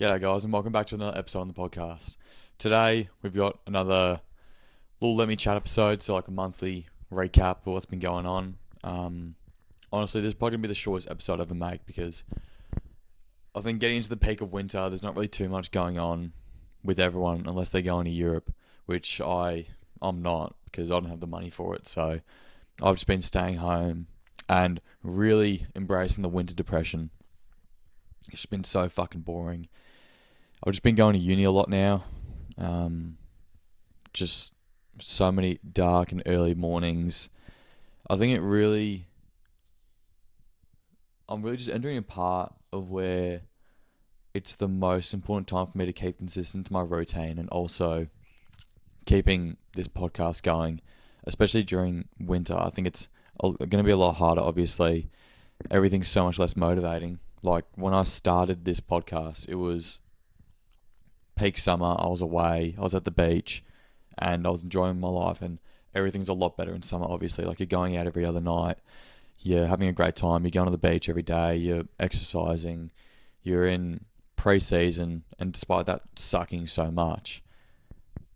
G'day guys and welcome back to another episode on the podcast. Today we've got another little Let Me Chat episode, so like a monthly recap of what's been going on. Honestly, this is probably going to be the shortest episode I ever make because I think getting into the peak of winter, there's not really too much going on with everyone unless they're going to Europe, which I'm not because I don't have the money for it. So I've just been staying home and really embracing the winter depression. It's just been so fucking boring. I've just been going to uni a lot now. Just so many dark and early mornings. I think I'm really just entering a part of where it's the most important time for me to keep consistent to my routine and also keeping this podcast going, especially during winter. I think it's going to be a lot harder, obviously. Everything's so much less motivating. Like when I started this podcast, it was peak summer. I was away. I was at the beach and I was enjoying my life, and everything's a lot better in summer, obviously. Like you're going out every other night. You're having a great time. You're going to the beach every day. You're exercising. You're in pre-season, and despite that sucking so much,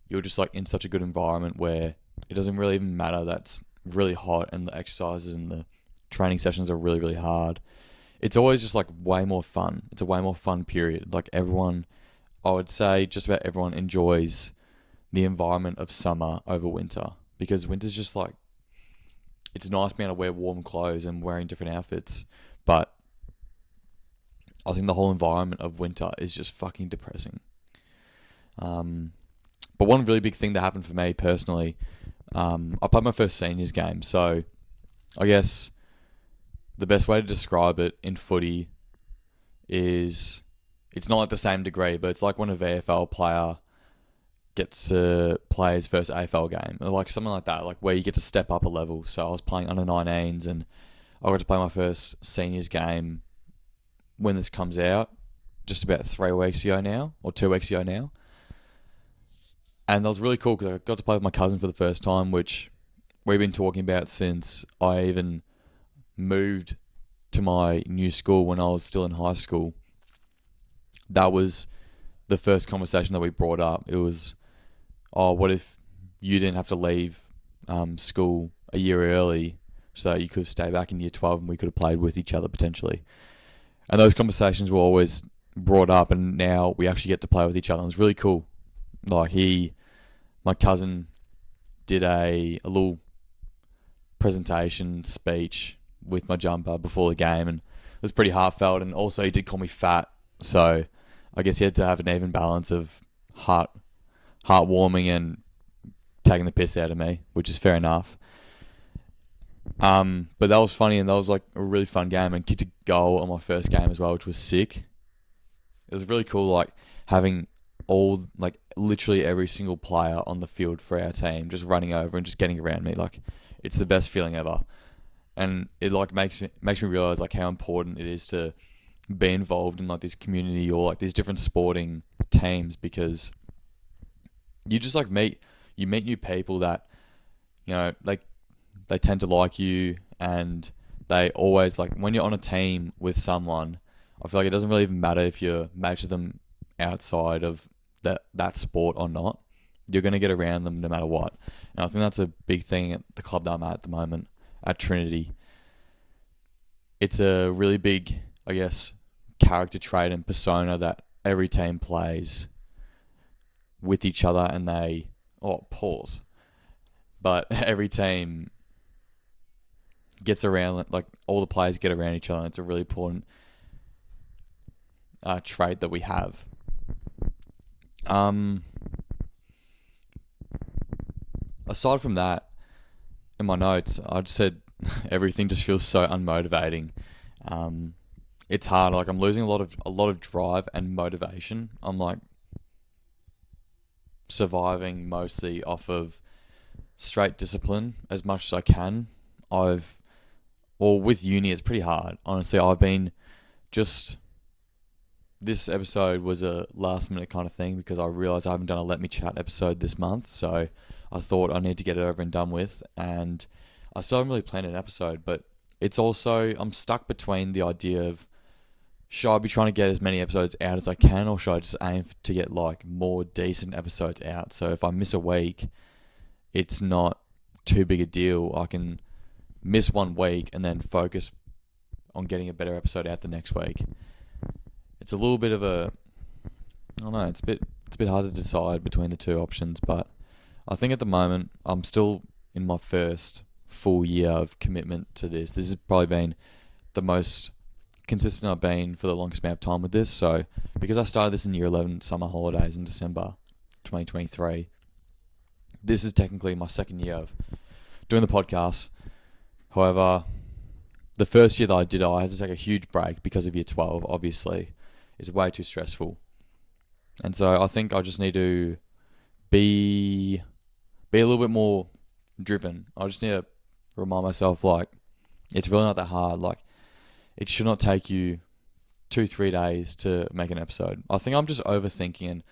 you're just like in such a good environment where it doesn't really even matter that's really hot and the exercises and the training sessions are really, really hard. It's always just like way more fun. It's a way more fun period. Like everyone, I would say just about everyone enjoys the environment of summer over winter, because winter's just like, it's nice being able to wear warm clothes and wearing different outfits, but I think the whole environment of winter is just fucking depressing. But one really big thing that happened for me personally, I played my first seniors game, so I guess the best way to describe it in footy is it's not like the same degree, but it's like when a VFL player gets to play his first AFL game, or like something like that, like where you get to step up a level. So I was playing under 19s and I got to play my first seniors game when this comes out, just about 3 weeks ago now, or 2 weeks ago now. And that was really cool because I got to play with my cousin for the first time, which we've been talking about since I even moved to my new school when I was still in high school. That was the first conversation that we brought up. It was, oh, what if you didn't have to leave school a year early so you could stay back in year 12 and we could have played with each other potentially. And those conversations were always brought up, and now we actually get to play with each other. And it's really cool. Like my cousin did a little presentation speech with my jumper before the game, and it was pretty heartfelt, and also he did call me fat, so I guess he had to have an even balance of heartwarming and taking the piss out of me, which is fair enough. But that was funny, and that was like a really fun game, and kicked a goal on my first game as well, which was sick. It was really cool, like having literally every single player on the field for our team just running over and just getting around me. Like it's the best feeling ever. And it like makes me realize like how important it is to be involved in like this community or like these different sporting teams, because you just like meet new people that, you know, like they tend to like you, and they always like when you're on a team with someone, I feel like it doesn't really even matter if you're mates with them outside of that sport or not. You're going to get around them no matter what. And I think that's a big thing at the club that I'm at the moment, at Trinity. It's a really big, I guess, character trait and persona that every team plays with each other, and but every team gets around, like all the players get around each other. It's a really important trait that we have. Aside from that, in my notes, I just said everything just feels so unmotivating. It's hard. Like I'm losing a lot of drive and motivation. I'm like surviving mostly off of straight discipline as much as I can. With uni, it's pretty hard. Honestly, I've been just. This episode was a last minute kind of thing because I realised I haven't done a Let Me Chat episode this month, so I thought I need to get it over and done with, and I still haven't really planned an episode, but it's also, I'm stuck between the idea of should I be trying to get as many episodes out as I can, or should I just aim to get like more decent episodes out? So if I miss a week, it's not too big a deal. I can miss 1 week and then focus on getting a better episode out the next week. It's a little bit of a, I don't know, it's a bit hard to decide between the two options, but I think at the moment I'm still in my first full year of commitment to this. This has probably been the most consistent I've been for the longest amount of time with this. So because I started this in year 11 summer holidays in December 2023, this is technically my second year of doing the podcast. However, the first year that I had to take a huge break because of year 12, obviously. It's way too stressful. And so I think I just need to be a little bit more driven. I just need to remind myself, like, it's really not that hard. Like, it should not take you 2-3 days to make an episode. I think I'm just overthinking and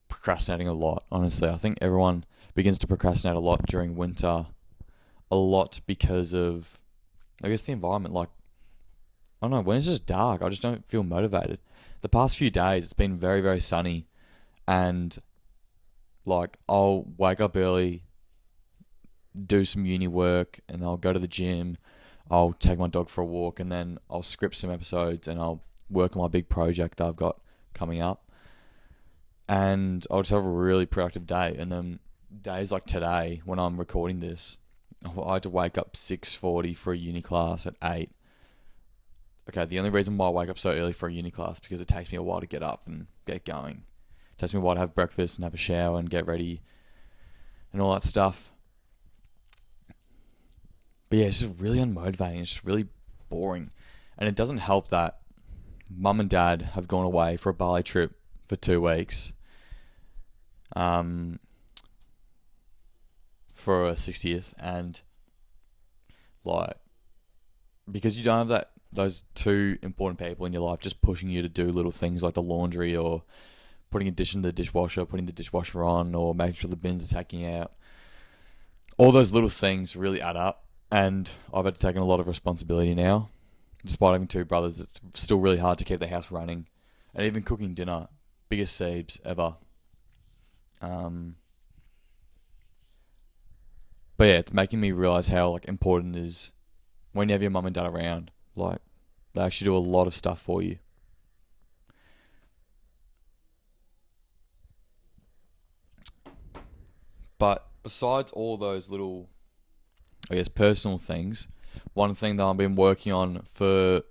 procrastinating a lot, honestly. I think everyone begins to procrastinate a lot during winter, a lot because of, I guess, the environment. Like, I don't know, when it's just dark, I just don't feel motivated. The past few days, it's been very, very sunny, and like, I'll wake up early, do some uni work, and I'll go to the gym, I'll take my dog for a walk, and then I'll script some episodes, and I'll work on my big project that I've got coming up, and I'll just have a really productive day. And then days like today, when I'm recording this, I had to wake up 6:40 for a uni class at 8. Okay, the only reason why I wake up so early for a uni class because it takes me a while to get up and get going. It takes me a while to have breakfast and have a shower and get ready and all that stuff. But yeah, it's just really unmotivating. It's just really boring. And it doesn't help that mum and dad have gone away for a Bali trip for 2 weeks. For a 60th, and like, because you don't have those two important people in your life just pushing you to do little things like the laundry, or putting a dish in the dishwasher, putting the dishwasher on, or making sure the bins are taken out. All those little things really add up, and I've had to take on a lot of responsibility now. Despite having 2 brothers, it's still really hard to keep the house running, and even cooking dinner, biggest siebes ever. But yeah, it's making me realise how like important it is when you have your mum and dad around. Like, they actually do a lot of stuff for you. But besides all those little, I guess, personal things, one thing that I've been working on for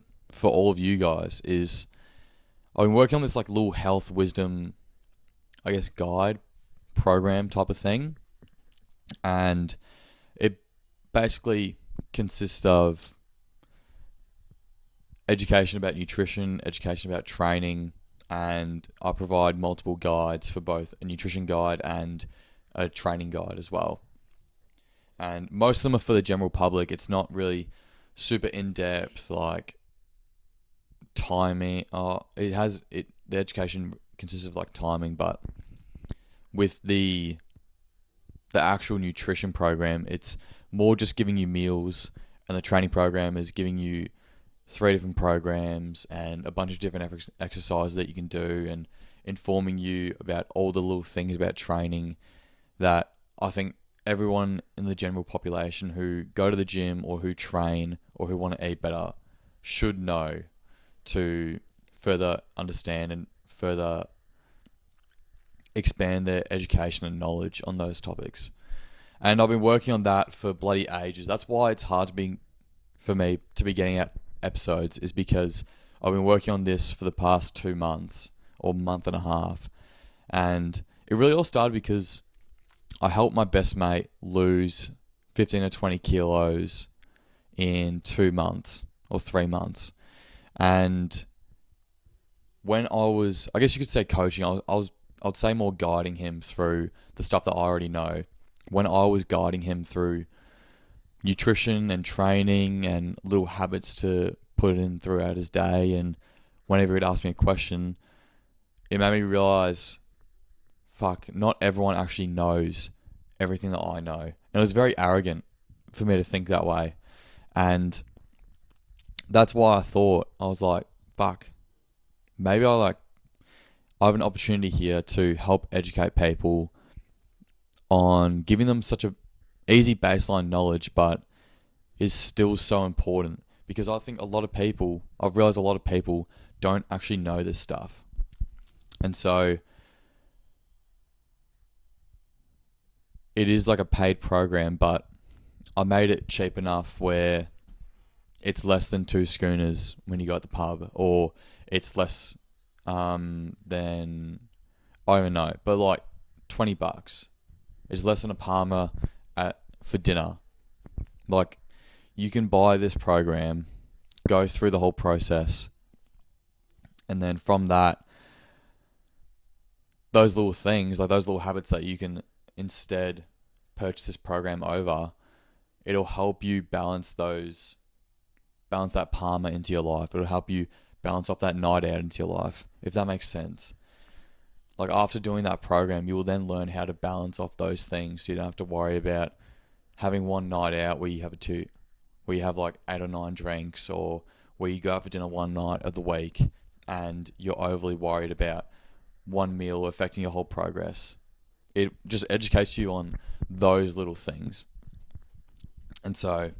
all of you guys is I've been working on this like little health wisdom, I guess, guide program type of thing. And it basically consists of education about nutrition, education about training, and I provide multiple guides for both a nutrition guide and a training guide as well. And most of them are for the general public. It's not really super in-depth, like timing. The education consists of like timing, but with the actual nutrition program, it's more just giving you meals, and the training program is giving you 3 different programs and a bunch of different exercises that you can do, and informing you about all the little things about training that I think everyone in the general population who go to the gym or who train or who want to eat better should know to further understand and further expand their education and knowledge on those topics. And I've been working on that for bloody ages. That's why it's hard for me to be getting out episodes, is because I've been working on this for the past 2 months or month and a half. And it really all started because I helped my best mate lose 15 or 20 kilos in 2 months or 3 months. And when I was, I guess you could say coaching, I'd say more guiding him through the stuff that I already know. When I was guiding him through nutrition and training and little habits to put in throughout his day, and whenever he'd ask me a question, it made me realize, fuck, not everyone actually knows everything that I know. And it was very arrogant for me to think that way. And that's why I was like, fuck, maybe I have an opportunity here to help educate people on giving them such a easy baseline knowledge, but is still so important, because I think I've realized a lot of people don't actually know this stuff. And so it is like a paid program, but I made it cheap enough where it's less than 2 schooners when you go at the pub, or it's less than, I don't even know, but like $20 is less than a Palmer for dinner. Like, you can buy this program, go through the whole process, and then from that, those little things, like those little habits that you can instead purchase this program over, it'll help you balance that Palmer into your life. It'll help you balance off that night out into your life, if that makes sense. Like, after doing that program, you will then learn how to balance off those things, so you don't have to worry about having one night out where you have like 8 or 9 drinks, or where you go out for dinner one night of the week and you're overly worried about one meal affecting your whole progress. It just educates you on those little things. And so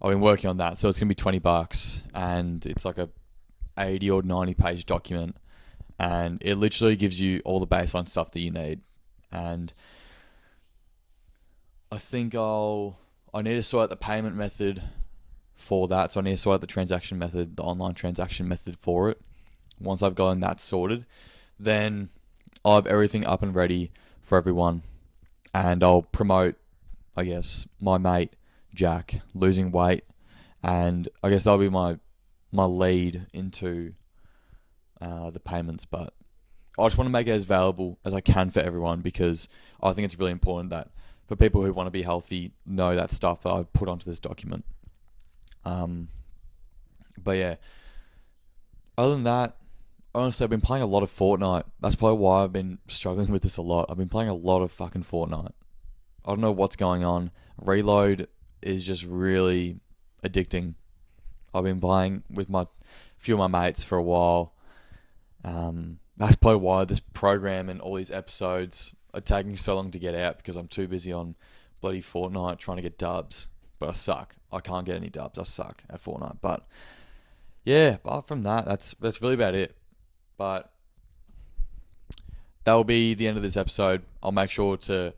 I've been working on that. So it's going to be $20, and it's like a 80 or 90 page document, and it literally gives you all the baseline stuff that you need. And I think I need to sort out the payment method for that. So I need to sort out the transaction method, the online transaction method for it. Once I've gotten that sorted, then I'll have everything up and ready for everyone. And I'll promote, I guess, my mate, Jack, losing weight. And I guess that'll be my lead into the payments. But I just want to make it as valuable as I can for everyone, because I think it's really important that for people who want to be healthy, know that stuff that I've put onto this document. But yeah, other than that, honestly, I've been playing a lot of Fortnite. That's probably why I've been struggling with this a lot. I've been playing a lot of fucking Fortnite. I don't know what's going on. Reload is just really addicting. I've been playing with few of my mates for a while. That's probably why this program and all these episodes are taking so long to get out, because I'm too busy on bloody Fortnite trying to get dubs. But I suck. I can't get any dubs. I suck at Fortnite. But yeah, apart from that, that's really about it. But that will be the end of this episode. I'll make sure to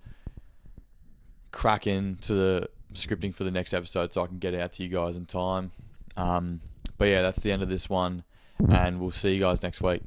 crack into the scripting for the next episode so I can get it out to you guys in time. But yeah, that's the end of this one, and we'll see you guys next week.